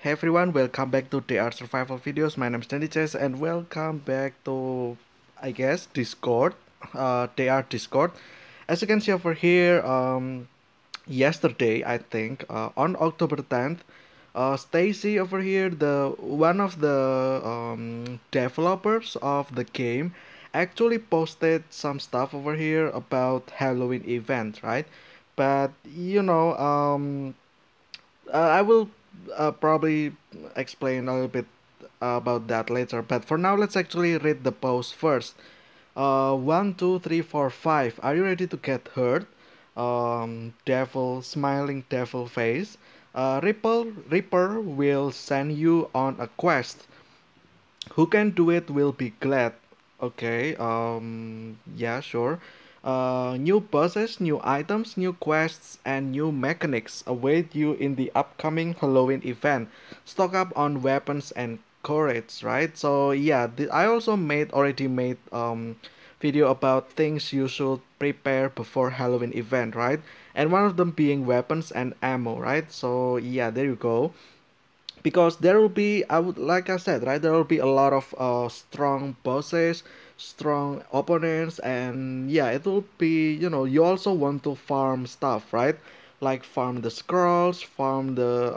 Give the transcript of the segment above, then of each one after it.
Hey everyone, welcome back to TR Survival Videos. My name is Dandy Chess and welcome back to, I guess, Discord, TR Discord. As you can see over here, yesterday, I think, on October 10th, Stacy over here, the one of the developers of the game, actually posted some stuff over here about Halloween event, right? But I will probably explain a little bit about that later. But for now, let's actually read the post first. 1, 2, 3, 4, 5. Are you ready to get hurt? Devil, smiling devil face. Reaper will send you on a quest. Who can do it will be glad. Okay, yeah, sure. New bosses, new items, new quests, and new mechanics await you in the upcoming Halloween event. Stock up on weapons and courage, right? So yeah, I also already made video about things you should prepare before Halloween event, right? And one of them being weapons and ammo, right? So yeah, there you go, because there will be, I would, like I said, right, there will be a lot of strong bosses, strong opponents, and yeah, it will be, you also want to farm stuff, right? Like farm the scrolls, farm the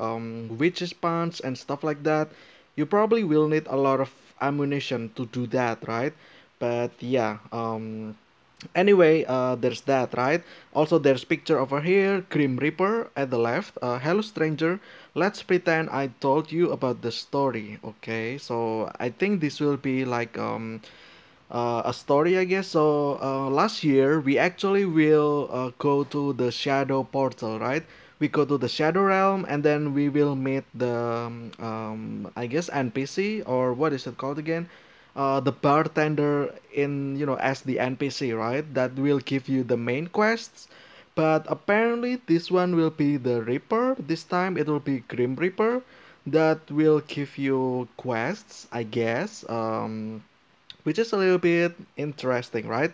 witches punch and stuff like that. You probably will need a lot of ammunition to do that, right? But yeah, anyway, there's that, right? Also, there's picture over here, Grim Reaper at the left. Hello stranger, let's pretend I told you about the story. Okay, so I think this will be like a story, I guess. So last year we actually will go to the shadow portal, right? We go to the shadow realm and then we will meet the I guess NPC, or what is it called again? The bartender in, as the NPC, right? That will give you the main quests. But apparently this one will be the Reaper. This time it will be Grim Reaper that will give you quests, I guess. Which is a little bit interesting, right?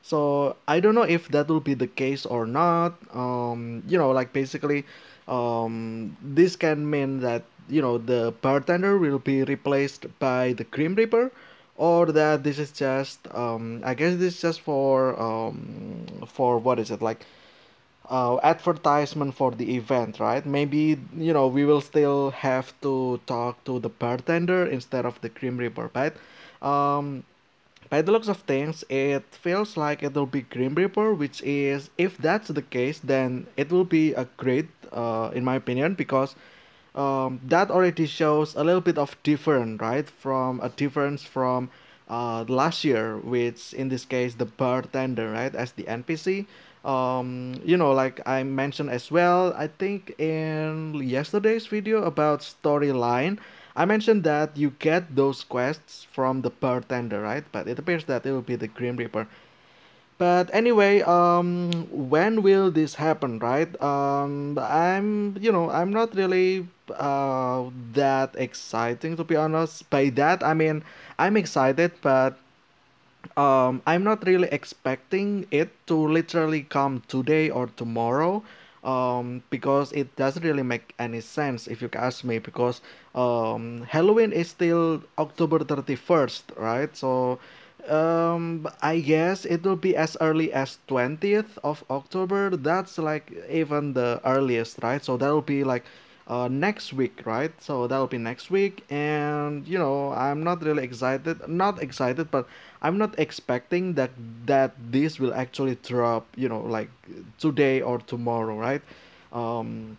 So I don't know if that will be the case or not. Like basically, this can mean that the bartender will be replaced by the Grim Reaper, or that this is just I guess this is just for what is it like, advertisement for the event, right? Maybe we will still have to talk to the bartender instead of the Grim Reaper, right? Um, by the looks of things, it feels like it will be Grim Reaper, which is, if that's the case, then it will be a great, in my opinion, because that already shows a little bit of different, right? From a difference from last year, which in this case the bartender, right, as the NPC. Like I mentioned as well, I think in yesterday's video about storyline, I mentioned that you get those quests from the bartender, right? But it appears that it will be the Grim Reaper. But anyway, when will this happen, right? I'm not really that exciting, to be honest. By that, I mean, I'm excited, but I'm not really expecting it to literally come today or tomorrow. Because it doesn't really make any sense if you ask me, because Halloween is still October 31st, right? So I guess it will be as early as 20th of October. That's like even the earliest, right? So that will be like next week, right? So that'll be next week, and I'm not really excited. Not excited, but I'm not expecting that this will actually drop, like today or tomorrow, right? Um,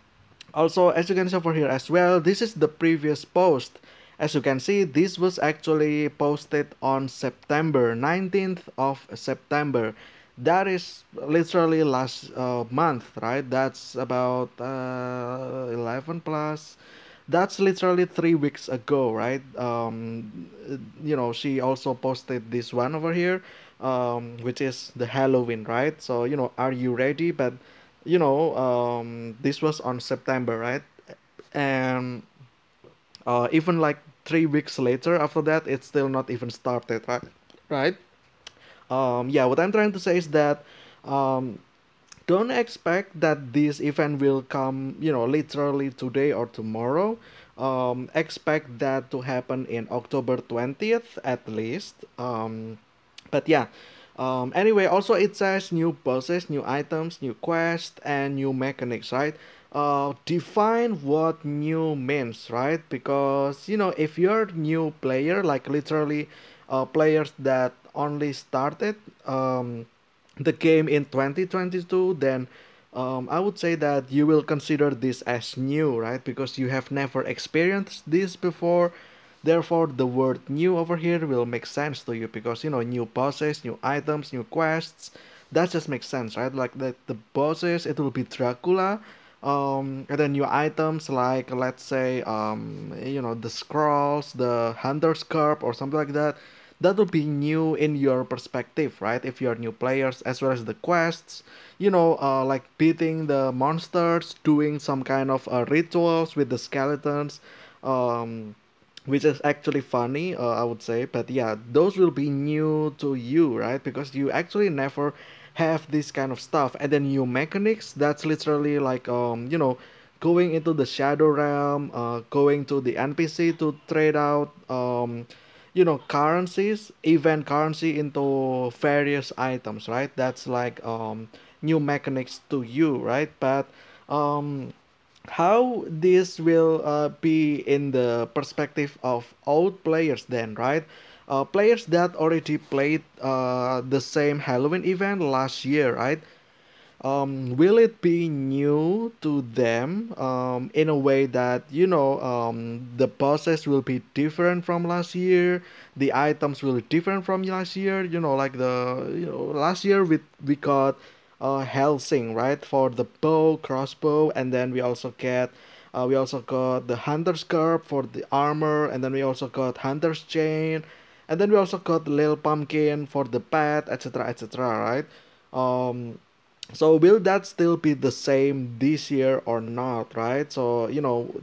Also, as you can see over here as well, this is the previous post. As you can see, this was actually posted on September 19th of September. That is literally last month, right? That's about 11 plus. That's literally 3 weeks ago, right? She also posted this one over here, which is the Halloween, right? So, are you ready? But this was on September, right? And even like 3 weeks later after that, it's still not even started, right? Right. Yeah, what I'm trying to say is that um, don't expect that this event will come, literally today or tomorrow. Expect that to happen in October 20th at least. But yeah, anyway, also it says new bosses, new items, new quests, and new mechanics, right? Define what new means, right? Because if you're new player, like literally, players that only started the game in 2022, then I would say that you will consider this as new, right? Because you have never experienced this before. Therefore, the word new over here will make sense to you because new bosses, new items, new quests. That just makes sense, right? Like the bosses, it will be Dracula, and then new items like let's say the scrolls, the hunter's curb, or something like that. That will be new in your perspective, right? If you're new players, as well as the quests, like beating the monsters, doing some kind of rituals with the skeletons. Um, which is actually funny, I would say. But yeah, those will be new to you, right? Because you actually never have this kind of stuff. And then new mechanics, that's literally like going into the shadow realm, going to the NPC to trade out currencies, event currency into various items, right? That's like new mechanics to you, right? But um how this will be in the perspective of old players then, right? Players that already played the same Halloween event last year, right? Will it be new to them in a way that the process will be different from last year, the items will be different from last year, like the last year we got Helsing, right, for the bow, crossbow, and then we also got the hunter's curb for the armor, and then we also got hunter's chain, and then we also got the little pumpkin for the pet, etc., etc., right? um so will that still be the same this year or not, right? So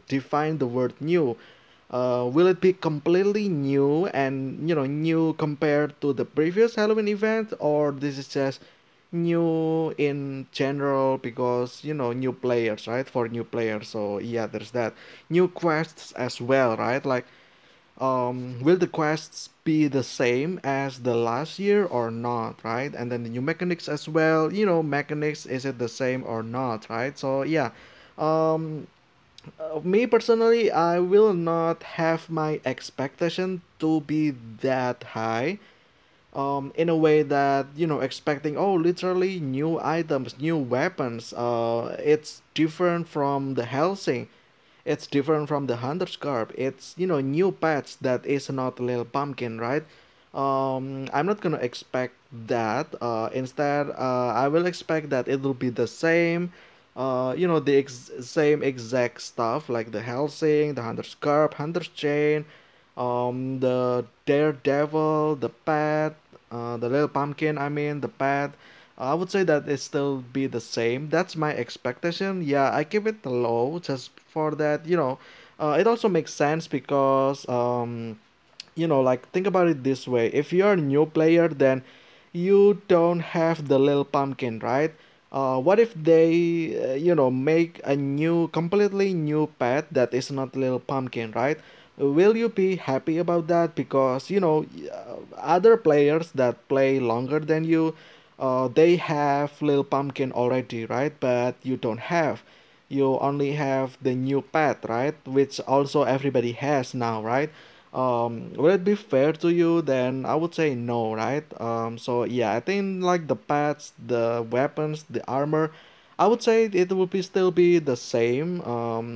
define the word new. Will it be completely new and new compared to the previous Halloween event, or this is just new in general because new players, right? For new players. So yeah, there's that. New quests as well, right? Like will the quests be the same as the last year or not, right? And then the new mechanics as well, mechanics, is it the same or not, right? So yeah, um me personally, I will not have my expectation to be that high, in a way that expecting, oh, literally new items, new weapons, it's different from the Helsing, it's different from the Hunter's Garb. It's new pets that is not Little Pumpkin, right? I'm not gonna expect that. Instead, I will expect that it will be the same. The same exact stuff like the Helsing, the Hunter's Garb, Hunter's Chain, the Daredevil, the pet, the Little Pumpkin. I mean the pet. I would say that it still be the same. That's my expectation. Yeah, I keep it low just for that. It also makes sense because like think about it this way. If you're a new player, then you don't have the little pumpkin, right? What if they make a completely new pet that is not little pumpkin, right? Will you be happy about that? Because other players that play longer than you, they have little pumpkin already, right? But you don't have. You only have the new pet, right? Which also everybody has now, right? Will it be fair to you? Then I would say no, right? So yeah, I think like the pets, the weapons, the armor, I would say it will be still be the same.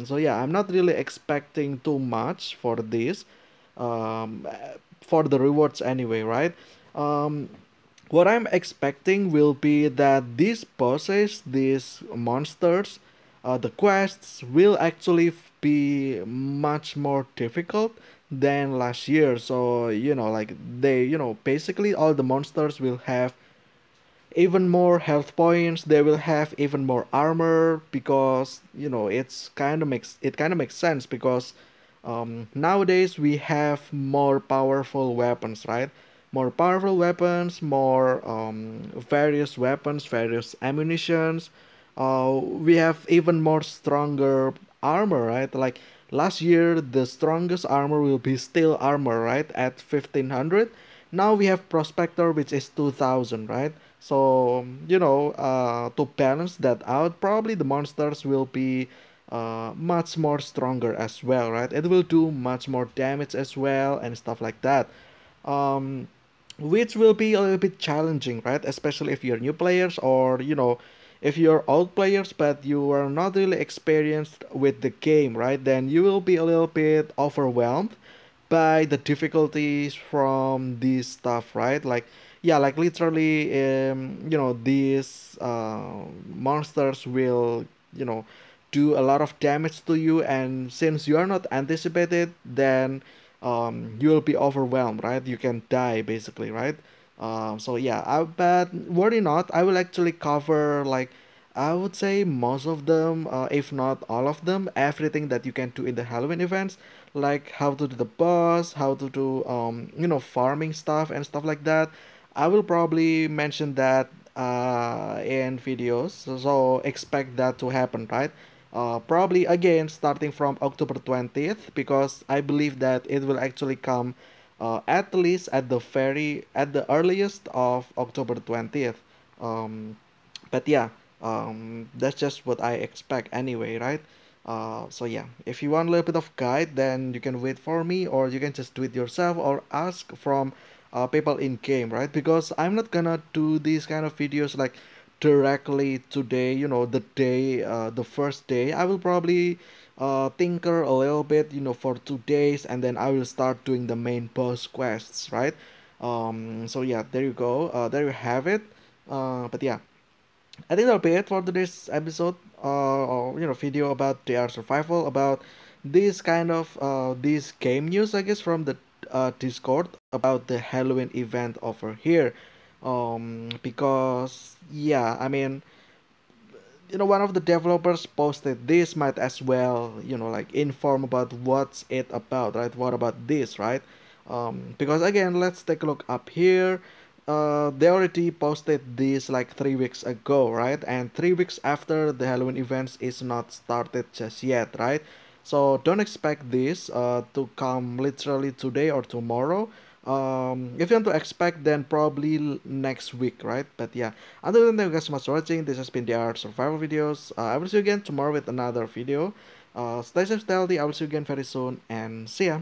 So yeah, I'm not really expecting too much for this, for the rewards anyway, right? Um, what I'm expecting will be that these bosses, these monsters, the quests will actually be much more difficult than last year. So, like basically all the monsters will have even more health points, they will have even more armor because it kind of makes sense because nowadays we have more powerful weapons, right? More powerful weapons, more various weapons, various ammunitions. We have even more stronger armor, right? Like last year the strongest armor will be steel armor, right, at 1500. Now we have prospector, which is 2000, right? So to balance that out, probably the monsters will be much more stronger as well, right? It will do much more damage as well and stuff like that. um, which will be a little bit challenging, right? Especially if you're new players, or if you're old players but you are not really experienced with the game, right? Then you will be a little bit overwhelmed by the difficulties from this stuff, right? Like, yeah, like literally, these monsters will, do a lot of damage to you, and since you are not anticipated, then you will be overwhelmed, right? You can die basically, right? So yeah, but worry not, I will actually cover, like, I would say most of them, if not all of them, everything that you can do in the Halloween events, like how to do the boss, how to do farming stuff and stuff like that. I will probably mention that in videos, so expect that to happen, right? Probably again starting from October 20th, because I believe that it will actually come at least at the earliest of October 20th. Um, but yeah, that's just what I expect anyway, right? So yeah, if you want a little bit of guide, then you can wait for me, or you can just do it yourself, or ask from people in game, right? Because I'm not gonna do these kind of videos like directly today, the first day. I will probably tinker a little bit, for 2 days, and then I will start doing the main boss quests, right? So yeah, there you go. There you have it. But yeah, I think that'll be it for today's episode, or video about DR Survival, about this kind of this game news, I guess, from the Discord about the Halloween event over here. Because yeah, I mean, one of the developers posted this, might as well, like, inform about what's it about, right? What about this, right? Because again, let's take a look up here. They already posted this like 3 weeks ago, right? And 3 weeks after the Halloween events is not started just yet, right? So don't expect this to come literally today or tomorrow. If you want to expect, then probably next week, right? But yeah, other than that, thank you guys so much for watching. This has been the Art Survival videos. I will see you again tomorrow with another video. Stay safe, stay healthy. I will see you again very soon, and see ya.